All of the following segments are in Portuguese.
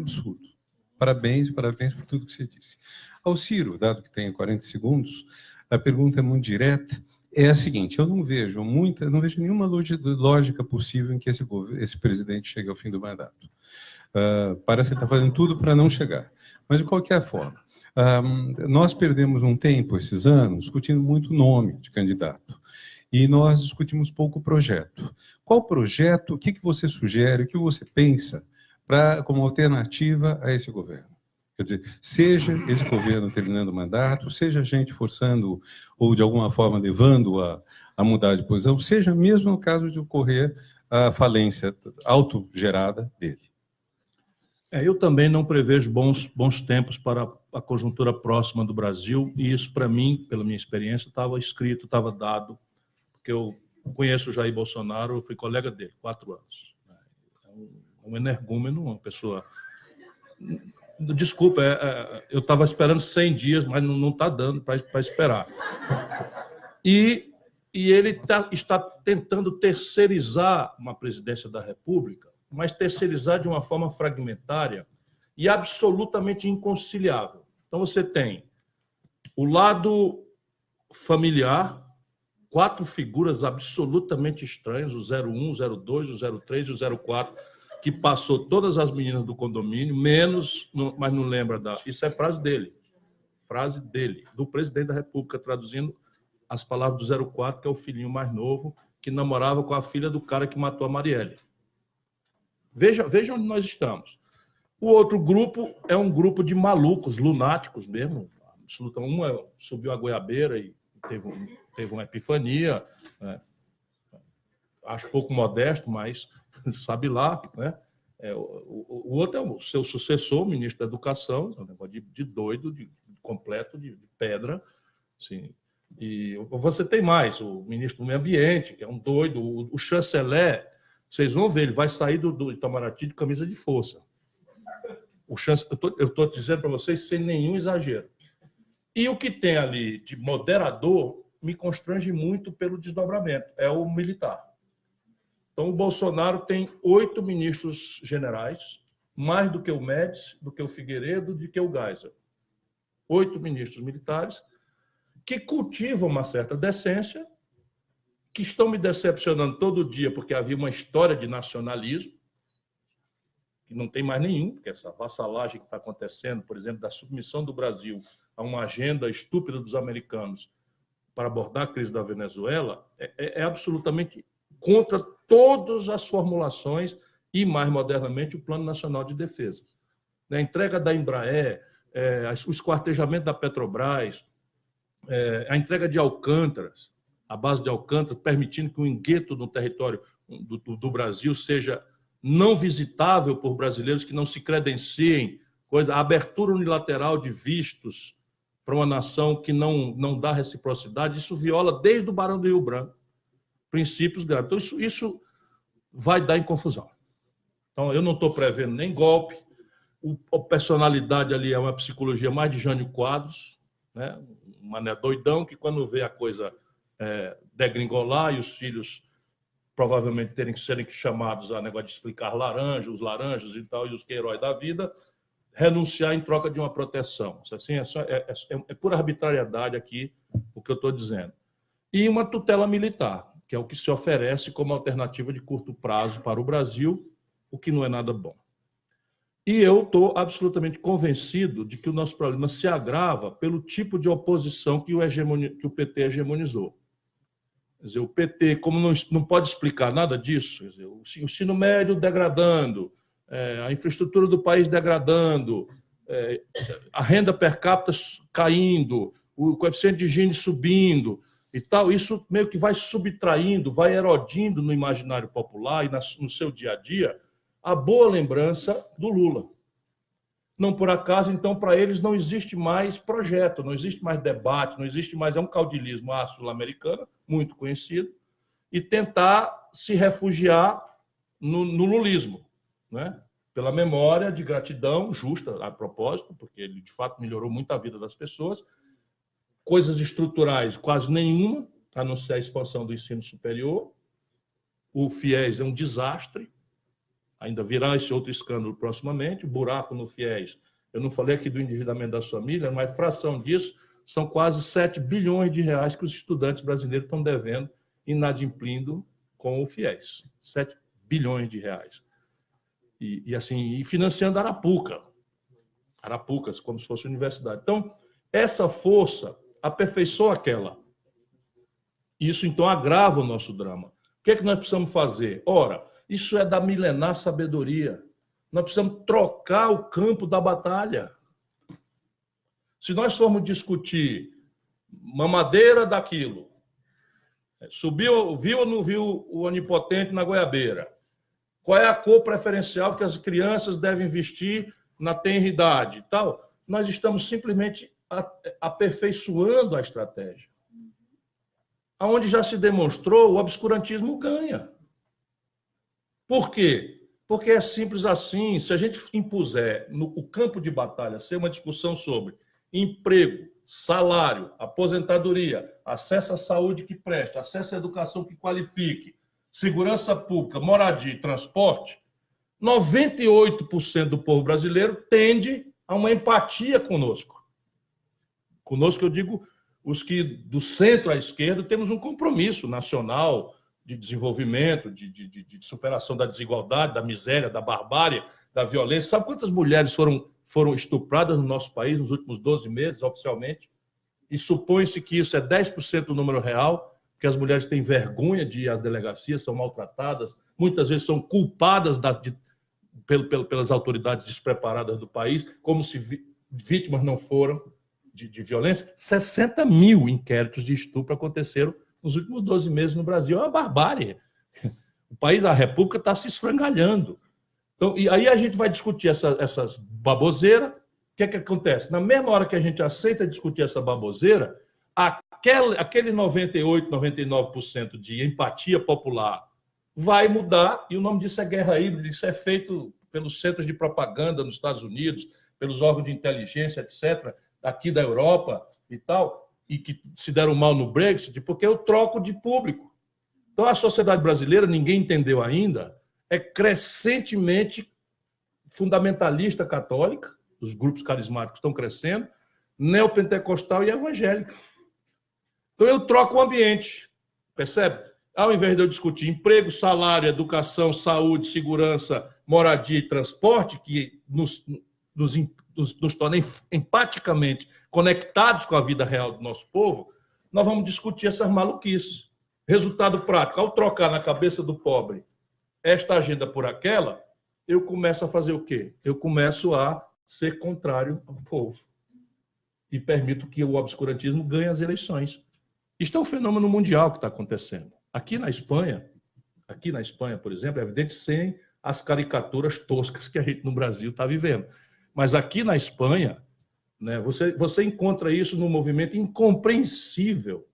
absurdo. Parabéns, parabéns por tudo que você disse. Ao Ciro, dado que tem 40 segundos, a pergunta é muito direta, é a seguinte: eu não vejo nenhuma lógica possível em que esse presidente chegue ao fim do mandato. Parece que ele está fazendo tudo para não chegar. Mas, de qualquer forma, nós perdemos um tempo, esses anos, discutindo muito nome de candidato. E nós discutimos pouco o projeto. Qual projeto, o que você sugere, o que você pensa como alternativa a esse governo? Quer dizer, seja esse governo terminando o mandato, seja a gente forçando ou, de alguma forma, levando a mudar de posição, seja mesmo no caso de ocorrer a falência autogerada dele. Eu também não prevejo bons tempos para a conjuntura próxima do Brasil, e isso, para mim, pela minha experiência, estava escrito, estava dado, porque eu conheço o Jair Bolsonaro, eu fui colega dele, 4 anos. É um energúmeno, uma pessoa... Desculpa, eu estava esperando 100 dias, mas não está dando para esperar. E ele está tentando terceirizar uma presidência da República, mas terceirizar de uma forma fragmentária e absolutamente inconciliável. Então, você tem o lado familiar, 4 figuras absolutamente estranhas, o 01, o 02, o 03 e o 04, que passou todas as meninas do condomínio, mas não lembra da... Isso é frase dele, do presidente da República, traduzindo as palavras do 04, que é o filhinho mais novo, que namorava com a filha do cara que matou a Marielle. Veja onde nós estamos. O outro grupo é um grupo de malucos, lunáticos mesmo. Um subiu a goiabeira e teve uma epifania, né? Acho pouco modesto, mas sabe lá, né? O outro é o seu sucessor, o ministro da Educação, um negócio de doido, completo, de pedra. Assim. E você tem mais, o ministro do Meio Ambiente, que é um doido, o chanceler, vocês vão ver, ele vai sair do Itamaraty de camisa de força. Eu estou dizendo para vocês sem nenhum exagero. E o que tem ali de moderador me constrange muito pelo desdobramento, é o militar. Então, o Bolsonaro tem 8 ministros generais, mais do que o Médici, do que o Figueiredo, do que o Geisel. 8 ministros militares que cultivam uma certa decência, que estão me decepcionando todo dia, porque havia uma história de nacionalismo, que não tem mais nenhum, porque essa vassalagem que está acontecendo, por exemplo, da submissão do Brasil a uma agenda estúpida dos americanos para abordar a crise da Venezuela, é absolutamente contra todas as formulações e, mais modernamente, o Plano Nacional de Defesa. A entrega da Embraer, o esquartejamento da Petrobras, a entrega de Alcântaras, a base de Alcântara, permitindo que o engueto no território do Brasil seja não visitável por brasileiros que não se credenciem, a abertura unilateral de vistos para uma nação que não dá reciprocidade, isso viola desde o Barão do Rio Branco princípios graves. Então, isso vai dar em confusão. Então, eu não estou prevendo nem golpe, a personalidade ali é uma psicologia mais de Jânio Quadros, né? Um mané doidão que, quando vê a coisa degringolar e os filhos provavelmente serem chamados a negócio de explicar os laranjas e tal, e os Queiroz da vida, renunciar em troca de uma proteção. Assim, é pura arbitrariedade aqui o que eu estou dizendo. E uma tutela militar, que é o que se oferece como alternativa de curto prazo para o Brasil, o que não é nada bom. E eu estou absolutamente convencido de que o nosso problema se agrava pelo tipo de oposição que o PT hegemonizou. Quer dizer, o PT, como não pode explicar nada disso, quer dizer, o ensino médio degradando, a infraestrutura do país degradando, a renda per capita caindo, o coeficiente de Gini subindo e tal, isso meio que vai subtraindo, vai erodindo no imaginário popular e no seu dia a dia a boa lembrança do Lula. Não por acaso, então, para eles não existe mais projeto, não existe mais debate, não existe mais... É um caudilismo à sul-americana, muito conhecido, e tentar se refugiar no lulismo, né? Pela memória de gratidão justa, a propósito, porque ele, de fato, melhorou muito a vida das pessoas. Coisas estruturais, quase nenhuma, a não ser a expansão do ensino superior. O FIES é um desastre, ainda virá esse outro escândalo proximamente, o buraco no FIES. Eu não falei aqui do endividamento das famílias, mas fração disso são quase 7 bilhões de reais que os estudantes brasileiros estão devendo, inadimplindo com o FIES. 7 bilhões de reais. E financiando Arapucas, como se fosse universidade. Então, essa força aperfeiçoa aquela. Isso, então, agrava o nosso drama. O que é que nós precisamos fazer? Ora, isso é da milenar sabedoria. Nós precisamos trocar o campo da batalha. Se nós formos discutir mamadeira daquilo, viu ou não viu o onipotente na goiabeira? Qual é a cor preferencial que as crianças devem vestir na tenridade e tal? Nós estamos simplesmente aperfeiçoando a estratégia. Aonde já se demonstrou, o obscurantismo ganha. Por quê? Porque é simples assim. Se a gente impuser o campo de batalha ser uma discussão sobre emprego, salário, aposentadoria, acesso à saúde que preste, acesso à educação que qualifique, segurança pública, moradia e transporte, 98% do povo brasileiro tende a uma empatia conosco. Conosco, eu digo, os que do centro à esquerda temos um compromisso nacional de desenvolvimento, de superação da desigualdade, da miséria, da barbárie, da violência. Sabe quantas mulheres foram estupradas no nosso país nos últimos 12 meses, oficialmente? E supõe-se que isso é 10% do número real, porque as mulheres têm vergonha de ir às delegacias, são maltratadas, muitas vezes são culpadas pelas autoridades despreparadas do país, como se vítimas não foram de violência. 60 mil inquéritos de estupro aconteceram nos últimos 12 meses no Brasil. É uma barbárie. O país, a República, está se esfrangalhando. Então, e aí a gente vai discutir essas baboseiras. O que é que acontece? Na mesma hora que a gente aceita discutir essa baboseira, aquele 98%, 99% de empatia popular vai mudar, e o nome disso é guerra híbrida. Isso é feito pelos centros de propaganda nos Estados Unidos, pelos órgãos de inteligência, etc., aqui da Europa e tal, e que se deram mal no Brexit, porque eu troco de público. Então, a sociedade brasileira, ninguém entendeu ainda, é crescentemente fundamentalista católica, os grupos carismáticos estão crescendo, neopentecostal e evangélica. Então, eu troco o ambiente, percebe? Ao invés de eu discutir emprego, salário, educação, saúde, segurança, moradia e transporte, que nos torna empaticamente conectados com a vida real do nosso povo, nós vamos discutir essas maluquices. Resultado prático, ao trocar na cabeça do pobre esta agenda por aquela, eu começo a fazer o quê? Eu começo a ser contrário ao povo. E permito que o obscurantismo ganhe as eleições. Isto é um fenômeno mundial que está acontecendo. Aqui na Espanha, por exemplo, é evidente sem as caricaturas toscas que a gente no Brasil está vivendo. Mas aqui na Espanha, né, você encontra isso num movimento incompreensível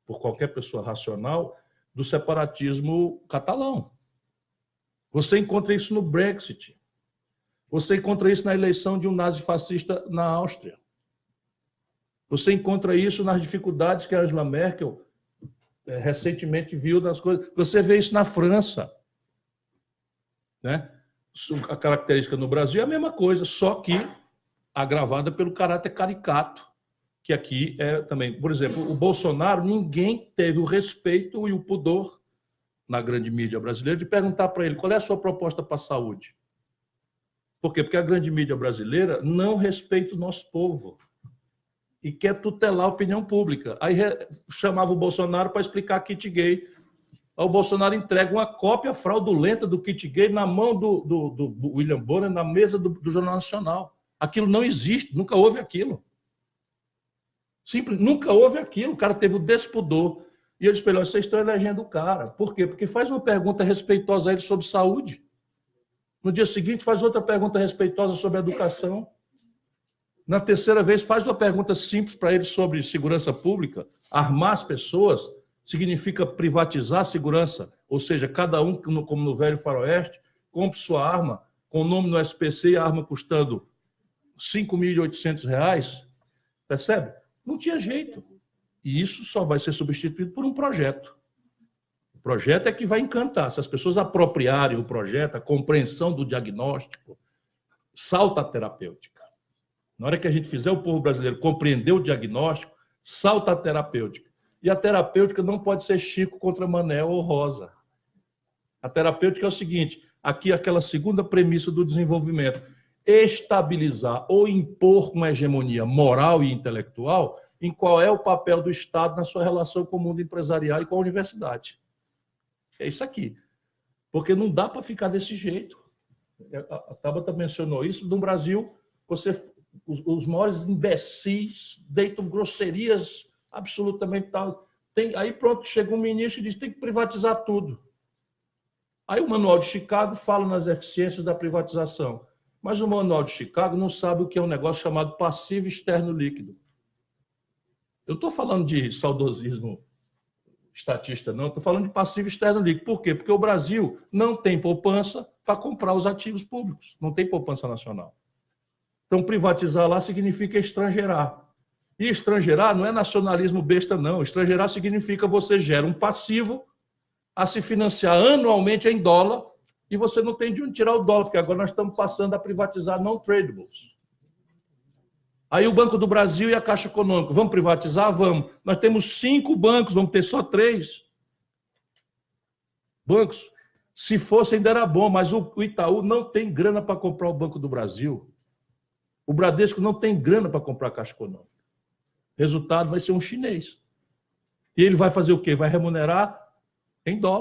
por qualquer pessoa racional do separatismo catalão. Você encontra isso no Brexit. Você encontra isso na eleição de um nazifascista na Áustria. Você encontra isso nas dificuldades que a Angela Merkel recentemente viu nas coisas. Você vê isso na França. Né? A característica no Brasil é a mesma coisa, só que agravada pelo caráter caricato, que aqui é também. Por exemplo, o Bolsonaro, ninguém teve o respeito e o pudor na grande mídia brasileira de perguntar para ele qual é a sua proposta para a saúde. Por quê? Porque a grande mídia brasileira não respeita o nosso povo e quer tutelar a opinião pública. Aí chamava o Bolsonaro para explicar kit gay. O Bolsonaro entrega uma cópia fraudulenta do kit gay na mão do William Bonner, na mesa do Jornal Nacional. Aquilo não existe, nunca houve aquilo. Simples, nunca houve aquilo. O cara teve o despudor. E ele espelhou, vocês estão elegendo o cara. Por quê? Porque faz uma pergunta respeitosa a ele sobre saúde. No dia seguinte, faz outra pergunta respeitosa sobre educação. Na terceira vez, faz uma pergunta simples para ele sobre segurança pública. Armar as pessoas significa privatizar a segurança, ou seja, cada um, como no velho faroeste, compre sua arma, com o nome no SPC e a arma custando R$ 5.800, percebe? Não tinha jeito. E isso só vai ser substituído por um projeto. projeto é que vai encantar. Se as pessoas apropriarem o projeto, a compreensão do diagnóstico, salta a terapêutica. Na hora que a gente fizer o povo brasileiro compreender o diagnóstico, salta a terapêutica. E a terapêutica não pode ser Chico contra Manel ou Rosa. A terapêutica é o seguinte, aqui aquela segunda premissa do desenvolvimento, estabilizar ou impor uma hegemonia moral e intelectual em qual é o papel do Estado na sua relação com o mundo empresarial e com a universidade. É isso aqui. Porque não dá para ficar desse jeito. A Tabata mencionou isso. No Brasil, os maiores imbecis deitam grosserias absolutamente tal. Aí pronto, chega um ministro e diz tem que privatizar tudo. Aí o Manual de Chicago fala nas eficiências da privatização. Mas o Manual de Chicago não sabe o que é um negócio chamado passivo externo líquido. Eu estou falando de saudosismo estatista, não. Estou falando de passivo externo líquido. Por quê? Porque o Brasil não tem poupança para comprar os ativos públicos. Não tem poupança nacional. Então, privatizar lá significa estrangeirar. E estrangeirar não é nacionalismo besta, não. Estrangeirar significa você gera um passivo a se financiar anualmente em dólar e você não tem de onde tirar o dólar, porque agora nós estamos passando a privatizar non-tradables. Aí o Banco do Brasil e a Caixa Econômica, vamos privatizar? Vamos. Nós temos 5 bancos, vamos ter só 3 bancos. Se fosse ainda era bom, mas o Itaú não tem grana para comprar o Banco do Brasil. O Bradesco não tem grana para comprar a Caixa Econômica. Resultado vai ser um chinês. E ele vai fazer o quê? Vai remunerar em dólar.